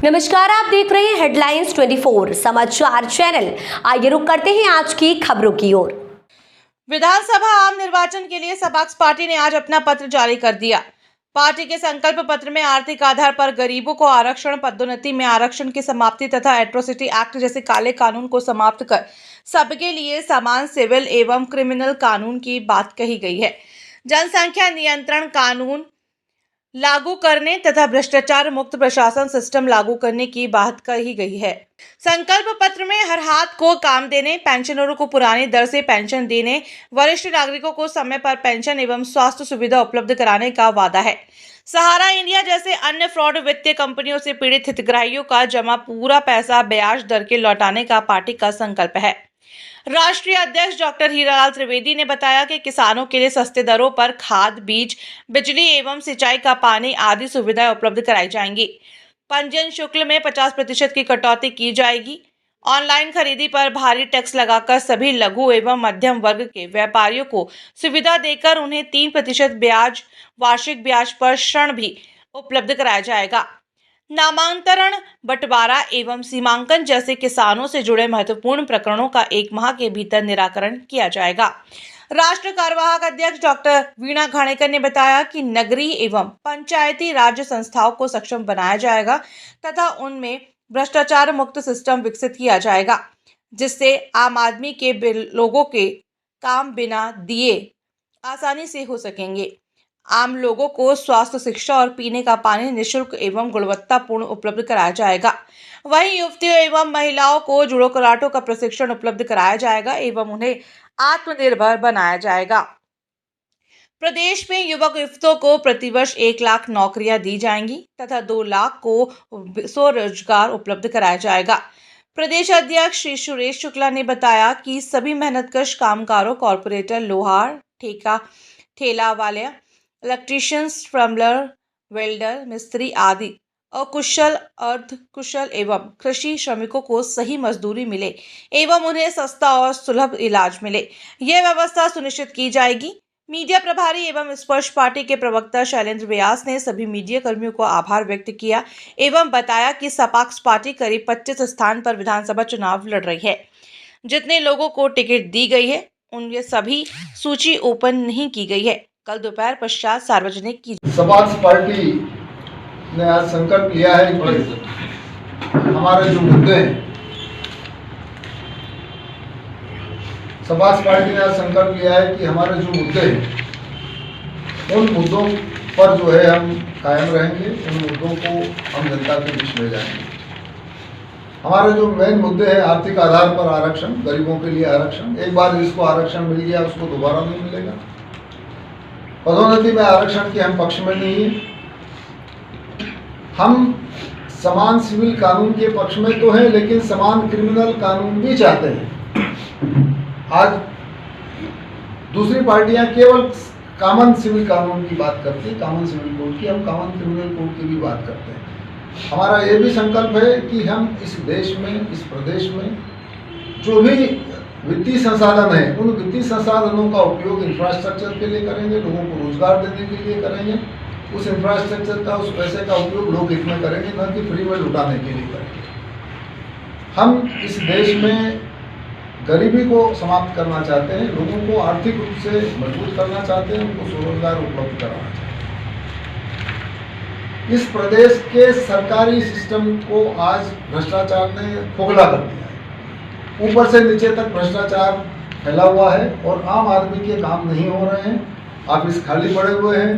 नमस्कार, आप देख रहे हैं हेडलाइंस 24 समाचार चैनल। आइए रुक करते हैं आज की खबरों की ओर। विधानसभा आम निर्वाचन के लिए सपाक्स पार्टी ने आज अपना पत्र जारी कर दिया। पार्टी के संकल्प पत्र में आर्थिक आधार पर गरीबों को आरक्षण, पदोन्नति में आरक्षण की समाप्ति तथा एट्रोसिटी एक्ट जैसे काले कानून को समाप्त कर सबके लिए समान सिविल एवं क्रिमिनल कानून की बात कही गई है। जनसंख्या नियंत्रण कानून लागू करने तथा भ्रष्टाचार मुक्त प्रशासन सिस्टम लागू करने की बात कही गई है। संकल्प पत्र में हर हाथ को काम देने, पेंशनरों को पुरानी दर से पेंशन देने, वरिष्ठ नागरिकों को समय पर पेंशन एवं स्वास्थ्य सुविधा उपलब्ध कराने का वादा है। सहारा इंडिया जैसे अन्य फ्रॉड वित्तीय कंपनियों से पीड़ित हितग्राहियों का जमा पूरा पैसा ब्याज दर के लौटाने का पार्टी का संकल्प है। राष्ट्रीय अध्यक्ष डॉक्टर हीरालाल त्रिवेदी ने बताया कि किसानों के लिए सस्ते दरों पर खाद, बीज, बिजली एवं सिंचाई का पानी आदि सुविधाएं उपलब्ध कराई जाएंगी। पंजीयन शुल्क में 50% की कटौती की जाएगी। ऑनलाइन खरीदी पर भारी टैक्स लगाकर सभी लघु एवं मध्यम वर्ग के व्यापारियों को सुविधा देकर उन्हें 3% ब्याज, वार्षिक ब्याज पर ऋण भी उपलब्ध कराया जाएगा। नामांतरण, बंटवारा एवं सीमांकन जैसे किसानों से जुड़े महत्वपूर्ण प्रकरणों का 1 माह के भीतर निराकरण किया जाएगा। राष्ट्र कार्यवाहक अध्यक्ष डॉक्टर वीणा घाणेकर ने बताया कि नगरीय एवं पंचायती राज संस्थाओं को सक्षम बनाया जाएगा तथा उनमें भ्रष्टाचार मुक्त सिस्टम विकसित किया जाएगा, जिससे आम आदमी के लोगों के काम बिना दिए आसानी से हो सकेंगे। आम लोगों को स्वास्थ्य, शिक्षा और पीने का पानी निःशुल्क एवं गुणवत्तापूर्ण उपलब्ध कराया जाएगा। वहीं युवतियों एवं महिलाओं को जुड़ो कराटों का प्रशिक्षण उपलब्ध कराया जाएगा एवं उन्हें आत्मनिर्भर बनाया जाएगा। प्रदेश में युवक युवतियों को प्रतिवर्ष 1 लाख नौकरियां दी जाएंगी तथा 2 लाख को स्वरोजगार उपलब्ध कराया जाएगा। प्रदेश अध्यक्ष श्री सुरेश शुक्ला ने बताया कि सभी मेहनतकश कामगारों, कॉर्पोरेटर, लोहार, ठेला वाले, इलेक्ट्रीशियंस, प्लम्बर, वेल्डर, मिस्त्री आदि अकुशल, अर्धकुशल एवं कृषि श्रमिकों को सही मजदूरी मिले एवं उन्हें सस्ता और सुलभ इलाज मिले, यह व्यवस्था सुनिश्चित की जाएगी। मीडिया प्रभारी एवं स्पर्श पार्टी के प्रवक्ता शैलेंद्र व्यास ने सभी मीडिया कर्मियों को आभार व्यक्त किया एवं बताया कि सपाक्स पार्टी करीब 25 स्थान पर विधानसभा चुनाव लड़ रही है। जितने लोगों को टिकट दी गई है उनके सभी सूची ओपन नहीं की गई है। कल दोपहर पश्चात सार्वजनिक की। सपाक्स पार्टी ने आज संकल्प लिया है कि हमारे जो मुद्दे हैं, सपाक्स पार्टी ने आज संकल्प लिया है कि हमारे जो मुद्दे हैं उन मुद्दों पर जो है हम कायम रहेंगे, उन मुद्दों को हम जनता के बीच ले जाएंगे। हमारे जो मेन मुद्दे हैं, आर्थिक आधार पर आरक्षण, गरीबों के लिए आरक्षण, एक बार जिसको आरक्षण मिल गया उसको दोबारा नहीं मिलेगा। पदोन्नति में आरक्षण के हम पक्ष में नहीं है। हम समान सिविल कानून के पक्ष में तो हैं, लेकिन समान क्रिमिनल कानून भी चाहते हैं। आज दूसरी पार्टियां केवल कॉमन सिविल कानून की बात करती है, कॉमन सिविल कोड की, हम कॉमन क्रिमिनल कोड की भी बात करते हैं। हमारा ये भी संकल्प है कि हम इस देश में, इस प्रदेश में जो भी वित्तीय संसाधन है, उन वित्तीय संसाधनों का उपयोग इंफ्रास्ट्रक्चर के लिए करेंगे, लोगों को रोजगार देने के लिए करेंगे। उस इंफ्रास्ट्रक्चर का, उस पैसे का उपयोग लोक हित में करेंगे, न कि फ्री में लुटाने के लिए करेंगे। हम इस देश में गरीबी को समाप्त करना चाहते हैं, लोगों को आर्थिक रूप से मजबूत करना चाहते हैं, उनको स्वरोजगार उपलब्ध कराना चाहते हैं। इस प्रदेश के सरकारी सिस्टम को आज भ्रष्टाचार ने खोखला कर दिया है। ऊपर से नीचे तक भ्रष्टाचार फैला हुआ है और आम आदमी के काम नहीं हो रहे हैं। ऑफिस खाली पड़े हुए हैं,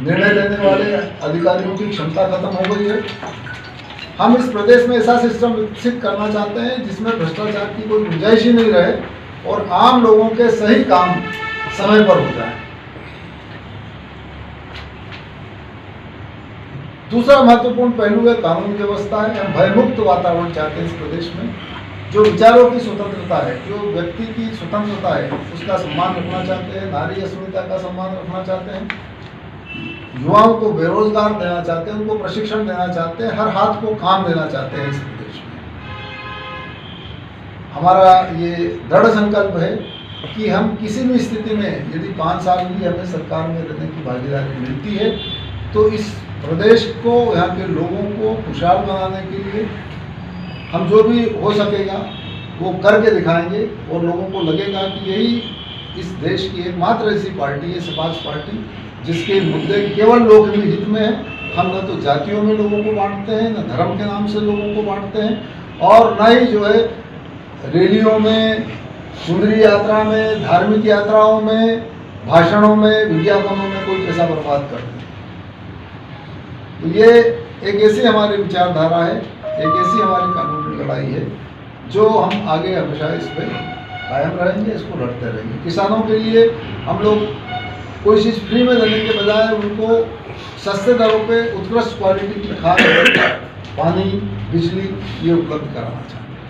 निर्णय लेने वाले अधिकारियों की क्षमता खत्म हो गई है। हम इस प्रदेश में ऐसा सिस्टम विकसित करना चाहते हैं जिसमें भ्रष्टाचार की कोई गुंजाइश ही नहीं रहे और आम लोगों के सही काम समय पर हो जाए। दूसरा महत्वपूर्ण पहलू है कानून व्यवस्था है। हम भयमुक्त वातावरण चाहते हैं इस प्रदेश में। जो विचारों की स्वतंत्रता है, जो व्यक्ति की स्वतंत्रता है, उसका सम्मान रखना चाहते हैं। नारी अस्मिता का सम्मान रखना चाहते हैं। युवाओं को बेरोजगार देना चाहते हैं, उनको प्रशिक्षण देना चाहते हैं, हर हाथ को काम देना चाहते हैं इस प्रदेश में। हमारा ये दृढ़ संकल्प है कि हम किसी भी स्थिति में, यदि 5 साल की हमें सरकार में रहने की भागीदारी मिलती है तो इस प्रदेश को, यहाँ के लोगों को खुशहाल बनाने के लिए हम जो भी हो सकेगा वो करके दिखाएंगे और लोगों को लगेगा कि यही इस देश की एकमात्र ऐसी पार्टी है, समाज पार्टी, जिसके मुद्दे केवल लोक हित में है। हम न तो जातियों में लोगों को बांटते हैं, न धर्म के नाम से लोगों को बांटते हैं, और न ही जो है रैलियों में, सुंदरी यात्रा में, धार्मिक यात्राओं में, भाषणों में, विज्ञापनों में कोई पैसा बर्बाद करते हैं। तो ये एक ऐसी हमारी विचारधारा है, एक ऐसी हमारी कानूनी लड़ाई है जो हम आगे हमेशा इस पर कायम रहेंगे, इसको लड़ते रहेंगे। किसानों के लिए हम लोग कोई चीज़ फ्री में देने के बजाय उनको सस्ते दरों पे उत्कृष्ट क्वालिटी की खाद, पानी, बिजली ये उपलब्ध कराना चाहते हैं।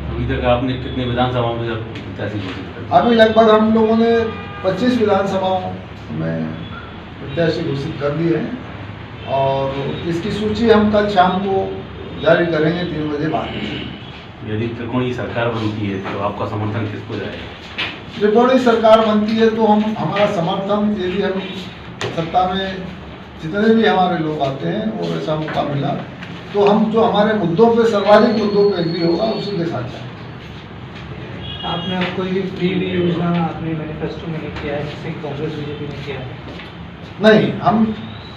अभी तक आपने कितने विधानसभाओं में प्रत्याशी घोषित कर दिए? अभी लगभग हम लोगों ने 25 विधानसभाओं में प्रत्याशी घोषित कर दिए हैं और इसकी सूची हम कल शाम को जारी करेंगे 3 बजे बाद। यदि त्रिकोणीय सरकार बनती है तो आपका समर्थन किसको जाएगा? त्रिकोणीय सरकार बनती है तो हमारा समर्थन, यदि हम सत्ता में जितने भी हमारे लोग आते हैं और ऐसा मौका मिला तो हम जो हमारे मुद्दों पे, सर्वाधिक मुद्दों पे एग्री होगा उसी के साथ जाएंगे। आपने कोई भी फ्री योजना आपने मैनिफेस्टो में नहीं किया है, जिससे कांग्रेस बीजेपी ने किया है? नहीं,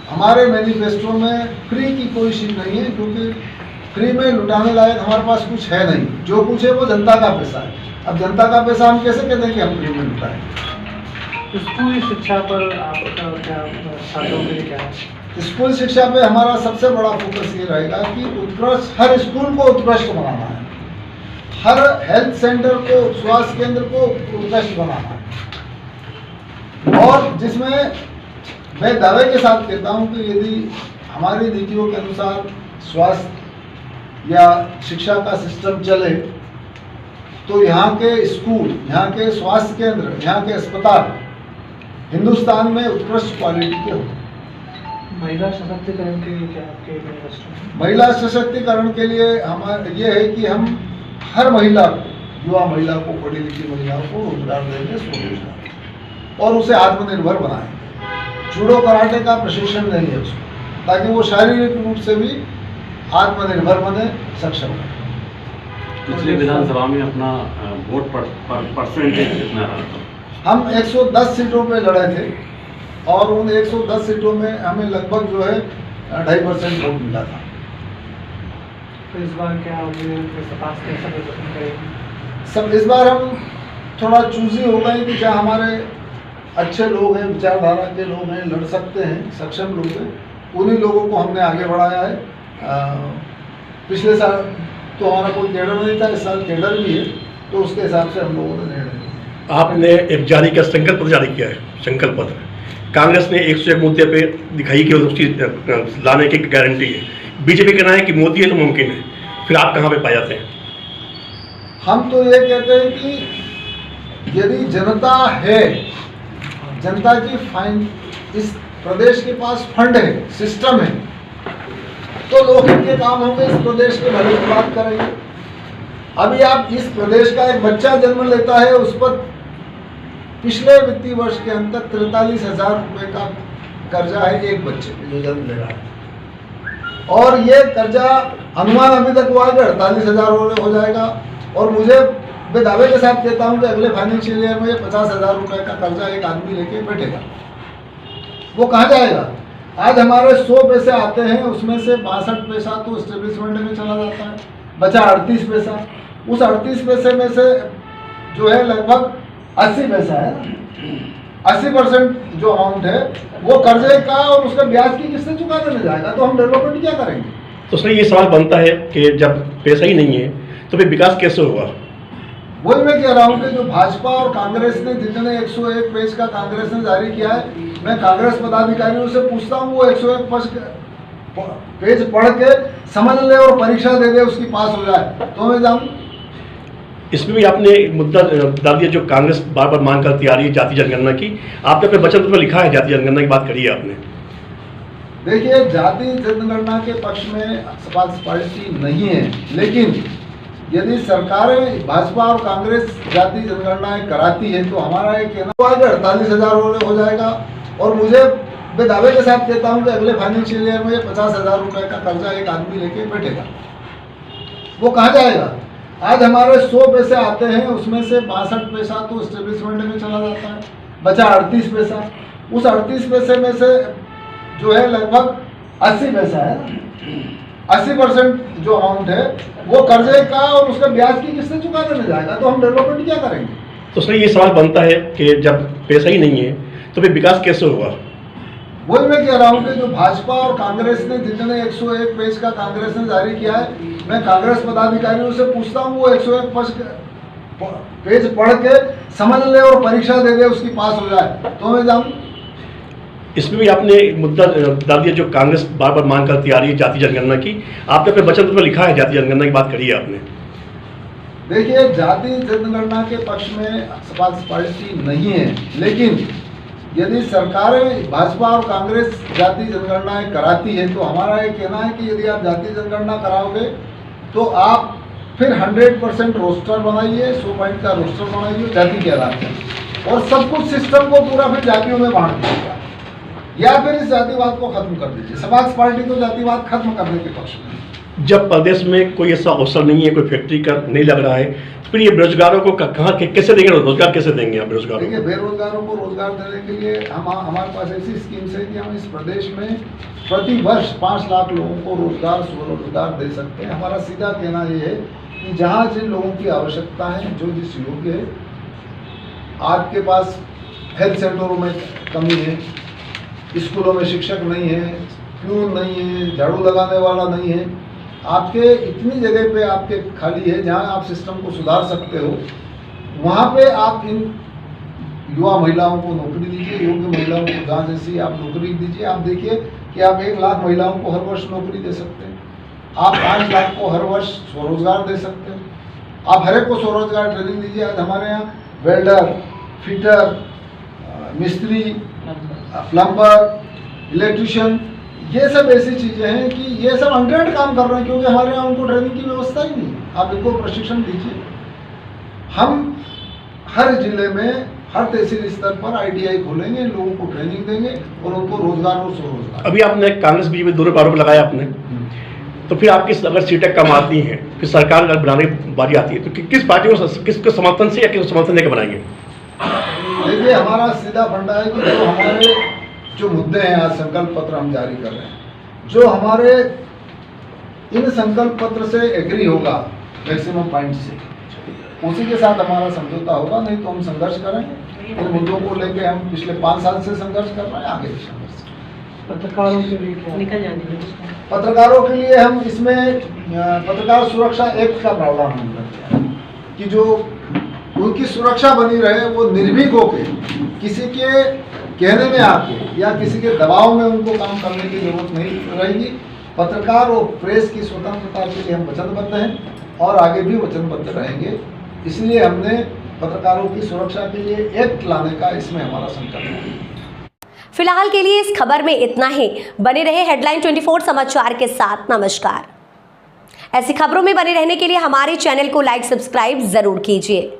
हमारे मैनिफेस्टो में फ्री की कोई चीज नहीं है, क्योंकि फ्री में लुटाने लायक हमारे पास कुछ है नहीं। जो कुछ है वो जनता का पैसा है। अब जनता का पैसा हम कैसे कहते हैं कि हम फ्री में लुटाएं? स्कूली शिक्षा पर आपका क्या छात्रों के लिए क्या है? स्कूल शिक्षा पे हमारा सबसे बड़ा फोकस ये रहेगा कि उत्कृष्ट, हर स्कूल को उत्कृष्ट बनाना है, हर हेल्थ सेंटर को, स्वास्थ्य केंद्र को उत्कृष्ट बनाना है, और जिसमें मैं दावे के साथ कहता हूँ कि यदि हमारी नीतियों के अनुसार स्वास्थ्य या शिक्षा का सिस्टम चले तो यहाँ के स्कूल, यहाँ के स्वास्थ्य केंद्र, यहाँ के अस्पताल हिंदुस्तान में उत्कृष्ट क्वालिटी के हों। महिला सशक्तिकरण के लिए क्या आपके मैनिफेस्टो में? महिला सशक्तिकरण के लिए हमारा ये है कि हम हर महिला को, युवा महिला को, पढ़ी लिखी महिलाओं को रोजगार देंगे, स्वरोजगार, और उसे आत्मनिर्भर बनाएंगे। जूडो कराटे का प्रशिक्षण देंगे उसको, ताकि वो शारीरिक रूप से भी आत्मनिर्भर बने, सक्षम बने। पिछले विधानसभा में अपना वोट परसेंटेज कितना रहा? हम 110 सीटों पे लड़े थे और उन 110 सीटों में हमें लगभग जो है 2.5% वोट मिला था। तो इस बार क्या सपास कैसा प्रदर्शन करेगी? सब इस बार हम थोड़ा चूजी हो गए कि क्या हमारे अच्छे लोग हैं, विचारधारा के लोग हैं, लड़ सकते हैं, सक्षम लोग हैं, उन्हीं लोगों को हमने आगे बढ़ाया है। पिछले साल तो हमारा कोई कैडर नहीं था, इस साल कैडर भी है, तो उसके हिसाब से हम लोगों ने निर्णय लिया। आपने एक जारी किया, संकल्प पत्र जारी किया है, संकल्प पत्र। कांग्रेस ने 101 मुद्दे पे दिखाई कि उसकी लाने की गारंटी है। बीजेपी कहना है कि मोदी है तो मुमकिन है। फिर आप कहाँ पे पाए जाते हैं? हम तो ये कहते हैं कि यदि जनता है, जनता की फाइन, इस प्रदेश के पास फंड है, सिस्टम है, तो लोकहित के काम होंगे, इस प्रदेश के भले की बात करेंगे। अभी आप इस प्रदेश का एक बच्चा जन्म लेता है, उस पर पिछले वित्तीय वर्ष के अंत तक 43,000 रुपये का कर्जा है एक बच्चे पे जो जन्म ले रहा है, और ये कर्जा अनुमान अभी तक हुआ कि 48,000 हो जाएगा, और मुझे मैं दावे के साथ कहता हूँ कि अगले फाइनेंशियल ईयर में 50,000 रुपये का कर्जा एक आदमी लेके बैठेगा। वो कहाँ जाएगा? आज हमारे 100 पैसे आते हैं, उसमें से 62 पैसा तो एस्टेब्लिशमेंट में चला जाता है, बचा 38 पैसा। उस 38 पैसे में से जो है लगभग 80 पैसा है, 80% जो अमाउंट है वो कर्जे का और उसका ब्याज की किस्तें चुका देने जाएगा, तो हम डेवलपमेंट क्या करेंगे? तो सर ये सवाल बनता है कि जब पैसा ही नहीं है तो फिर विकास कैसे होगा? वही मैं कह रहा हूँ कि जो भाजपा और कांग्रेस ने जितने 101 पेज का कांग्रेस ने जारी किया है, मैं कांग्रेस पदाधिकारियों से पूछता हूँ वो 101 पेज पढ़ के समझ ले और परीक्षा दे दे, उसकी पास हो जाए तो मैं जाऊँ। इसमें भी आपने एक मुद्दा डाल दिया जो कांग्रेस बार बार मांग करती आ रही है, जाति जनगणना की। आपने अपने वचन पत्र में लिखा है जाति जनगणना की बात करी है आपने। देखिए, जाति जनगणना के पक्ष में समाज पार्टी नहीं है, लेकिन यदि सरकारें भाजपा और कांग्रेस जाति जनगणनाएं कराती है तो हमारा ये कहना हुआ कि 48,000 हो जाएगा, और मुझे मैं दावे के साथ कहता हूँ कि अगले फाइनेंशियल ईयर में 50,000 रुपये का कर्जा एक आदमी लेके बैठेगा, वो कहाँ जाएगा? आज हमारे 100 पैसे आते हैं, उसमें से 62 पैसा तो एस्टेब्लिशमेंट में चला जाता है, बचा 38 पैसा। उस 38 पैसे में से जो है लगभग 80 पैसा है ना, 80% जो अमाउंट है वो कर्जे का और उसका ब्याज की किस्तें चुकाने में जाएगा, तो हम डेवलपमेंट क्या करेंगे? तो सर ये सवाल बनता है कि जब पैसा ही नहीं है तो फिर विकास कैसे होगा? वही मैं कह रहा हूँ कि जो भाजपा और कांग्रेस ने जितने 101 पेज का कांग्रेस ने जारी किया है, मैं कांग्रेस पदाधिकारियों से पूछता हूँ वो 101 पेज पढ़ के समझ ले और परीक्षा दे दे, उसकी पास हो जाए तो मैं जानूँ। इसमें भी आपने एक मुद्दा डाल दिया जो कांग्रेस बार बार मांग करती आ रही है, जाति जनगणना की। आपने अपने वचन में लिखा है, जाति जनगणना की बात करी है आपने। देखिए, जाति जनगणना के पक्ष में समाज पार्टी नहीं है, लेकिन यदि सरकारें भाजपा और कांग्रेस जाति जनगणनाएं कराती है तो हमारा ये कहना है कि यदि आप जाति जनगणना कराओगे तो आप फिर 100% रोस्टर बनाइए, 100 पॉइंट का रोस्टर बनाइए जाति के आधार पर, और सब कुछ सिस्टम को पूरा फिर जातियों में बांट दीजिएगा, या फिर इस जातिवाद को खत्म कर दीजिए। समाज पार्टी तो जातिवाद खत्म करने के पक्ष में। जब प्रदेश में कोई ऐसा अवसर नहीं है, कोई फैक्ट्री का नहीं लग रहा है, तो फिर ये बेरोजगारों को कहाँ कैसे देंगे, रोजगार कैसे देंगे आप बेरोजगारों? देखिए, बेरोजगारों को रोजगार देने के लिए हमारे पास ऐसी स्कीम्स है कि हम इस प्रदेश में प्रति वर्ष 5 लाख लोगों को रोजगार, स्वरोजगार दे सकते हैं। हमारा सीधा कहना ये है कि जहाँ जिन लोगों की आवश्यकता है, जो जिस योग्य है, आपके पास हेल्थ सेंटरों में कमी है, स्कूलों में शिक्षक नहीं है, प्यून नहीं है, झाड़ू लगाने वाला नहीं है, आपके इतनी जगह पे आपके खाली है जहां आप सिस्टम को सुधार सकते हो, वहां पे आप इन युवा महिलाओं को नौकरी दीजिए, योग्य महिलाओं को जहाँ जैसी आप नौकरी दीजिए। आप देखिए कि आप 1 लाख महिलाओं को हर वर्ष नौकरी दे सकते हैं, आप 5 लाख को हर वर्ष स्वरोजगार दे सकते हैं, आप हर एक को स्वरोजगार ट्रेनिंग दीजिए। आज हमारे यहाँ वेल्डर, फिटर, मिस्त्री, प्लम्बर, इलेक्ट्रिशियन, ये सब ऐसी चीज़ें हैं कि ये सब 100 काम कर रहे हैं, क्योंकि हमारे यहाँ उनको ट्रेनिंग की व्यवस्था ही नहीं है। आप इनको प्रशिक्षण दीजिए। हम हर जिले में, हर तहसील स्तर पर ITI खोलेंगे, लोगों को ट्रेनिंग देंगे और उनको रोजगार और स्वरोजगार। अभी आपने कांग्रेस बीजेपी दोनों पर आरोप लगाया आपने, तो फिर आपकी अगर सीटें कम आती हैं, फिर सरकार अगर बनाने की बारी आती है तो किस पार्टी को, किसके समर्थन से या किस समर्थन लेकर बनाएंगे? देखिए, हमारा सीधा फंडा है कि जो हमारे जो मुद्दे हैं, आज संकल्प पत्र हम जारी कर रहे हैं, जो हमारे इन संकल्प पत्र से एग्री होगा मैक्सिमम पॉइंट से, उसी के साथ हमारा समझौता होगा। नहीं तो हम संघर्ष करेंगे। इन मुद्दों को लेकर हम पिछले 5 साल से संघर्ष कर रहे हैं, आगे भी संघर्ष। पत्रकारों के लिए क्या निकल जाने? पत्रकारों के लिए हम इसमें पत्रकार सुरक्षा एक्ट का प्रावधान हम करते हैं कि जो उनकी सुरक्षा बनी रहे, वो निर्भीक होकर किसी के कहने में आके या किसी के दबाव में उनको काम करने की जरूरत नहीं रहेगी। पत्रकार और प्रेस की स्वतंत्रता के लिए हम वचनबद्ध हैं और आगे भी वचनबद्ध रहेंगे। इसलिए हमने पत्रकारों की सुरक्षा के लिए एक्ट लाने का इसमें हमारा संकल्प है। फिलहाल के लिए इस खबर में इतना ही। बने रहे हेडलाइन 24 समाचार के साथ। नमस्कार। ऐसी खबरों में बने रहने के लिए हमारे चैनल को लाइक, सब्सक्राइब जरूर कीजिए।